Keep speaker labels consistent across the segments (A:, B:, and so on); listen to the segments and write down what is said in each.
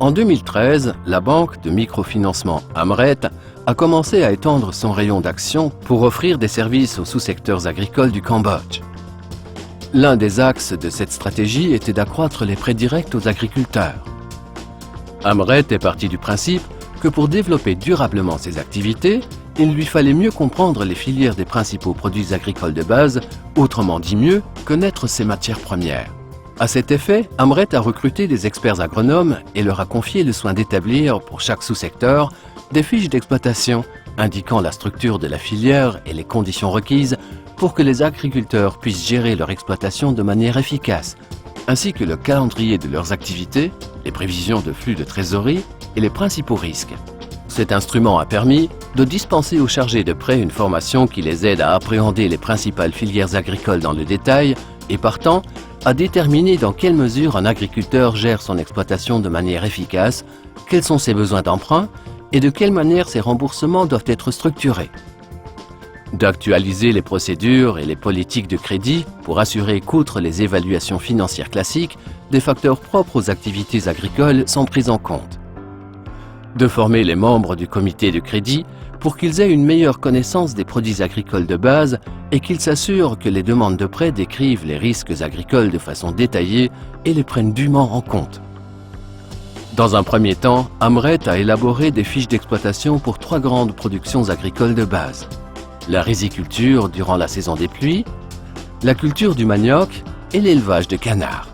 A: En 2013, la banque de microfinancement Amret a commencé à étendre son rayon d'action pour offrir des services aux sous-secteurs agricoles du Cambodge. L'un des axes de cette stratégie était d'accroître les prêts directs aux agriculteurs. Amret est parti du principe que pour développer durablement ses activités, il lui fallait mieux comprendre les filières des principaux produits agricoles de base, autrement dit mieux, connaître ses matières premières. À cet effet, Amret a recruté des experts agronomes et leur a confié le soin d'établir, pour chaque sous-secteur, des fiches d'exploitation indiquant la structure de la filière et les conditions requises pour que les agriculteurs puissent gérer leur exploitation de manière efficace, ainsi que le calendrier de leurs activités, les prévisions de flux de trésorerie et les principaux risques. Cet instrument a permis de dispenser aux chargés de prêt une formation qui les aide à appréhender les principales filières agricoles dans le détail et partant, à déterminer dans quelle mesure un agriculteur gère son exploitation de manière efficace, quels sont ses besoins d'emprunt et de quelle manière ses remboursements doivent être structurés. D'actualiser les procédures et les politiques de crédit pour assurer qu'outre les évaluations financières classiques, des facteurs propres aux activités agricoles sont pris en compte. De former les membres du comité de crédit pour qu'ils aient une meilleure connaissance des produits agricoles de base et qu'ils s'assurent que les demandes de prêt décrivent les risques agricoles de façon détaillée et les prennent dûment en compte. Dans un premier temps, Amret a élaboré des fiches d'exploitation pour 3 grandes productions agricoles de base. La riziculture durant la saison des pluies, la culture du manioc et l'élevage de canards.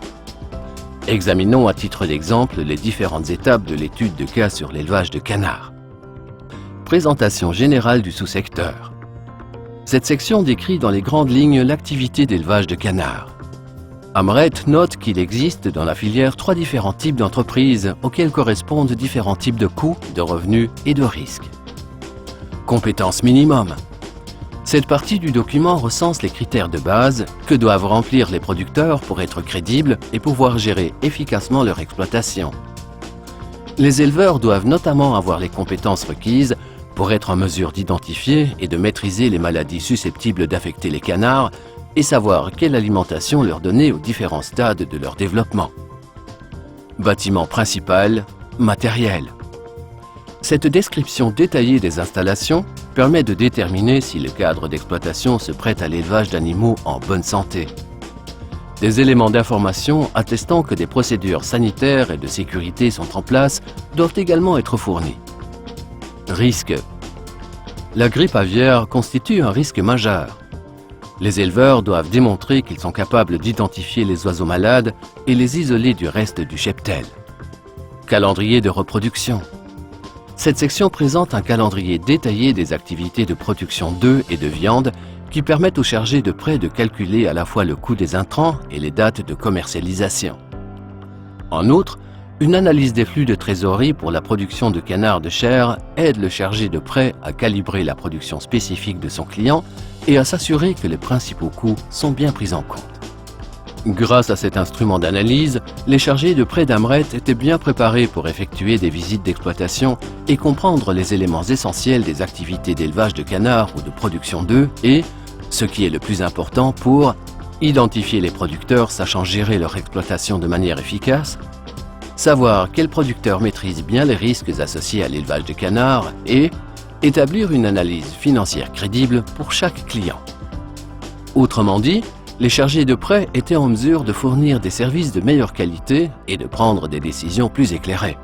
A: Examinons à titre d'exemple les différentes étapes de l'étude de cas sur l'élevage de canards. Présentation générale du sous-secteur. Cette section décrit dans les grandes lignes l'activité d'élevage de canards. Amret note qu'il existe dans la filière 3 différents types d'entreprises auxquels correspondent différents types de coûts, de revenus et de risques. Compétences minimum. Cette partie du document recense les critères de base que doivent remplir les producteurs pour être crédibles et pouvoir gérer efficacement leur exploitation. Les éleveurs doivent notamment avoir les compétences requises pour être en mesure d'identifier et de maîtriser les maladies susceptibles d'affecter les canards et savoir quelle alimentation leur donner aux différents stades de leur développement. Bâtiment principal, matériel. Cette description détaillée des installations permet de déterminer si le cadre d'exploitation se prête à l'élevage d'animaux en bonne santé. Des éléments d'information attestant que des procédures sanitaires et de sécurité sont en place doivent également être fournis. Risque. La grippe aviaire constitue un risque majeur. Les éleveurs doivent démontrer qu'ils sont capables d'identifier les oiseaux malades et les isoler du reste du cheptel. Calendrier de reproduction. Cette section présente un calendrier détaillé des activités de production d'œufs et de viande qui permettent aux chargés de prêt de calculer à la fois le coût des intrants et les dates de commercialisation. En outre, une analyse des flux de trésorerie pour la production de canards de chair aide le chargé de prêt à calibrer la production spécifique de son client et à s'assurer que les principaux coûts sont bien pris en compte. Grâce à cet instrument d'analyse, les chargés de prêt d'Amret étaient bien préparés pour effectuer des visites d'exploitation et comprendre les éléments essentiels des activités d'élevage de canards ou de production d'œufs et, ce qui est le plus important, pour identifier les producteurs sachant gérer leur exploitation de manière efficace, savoir quels producteurs maîtrisent bien les risques associés à l'élevage de canards et établir une analyse financière crédible pour chaque client. Autrement dit, les chargés de prêt étaient en mesure de fournir des services de meilleure qualité et de prendre des décisions plus éclairées.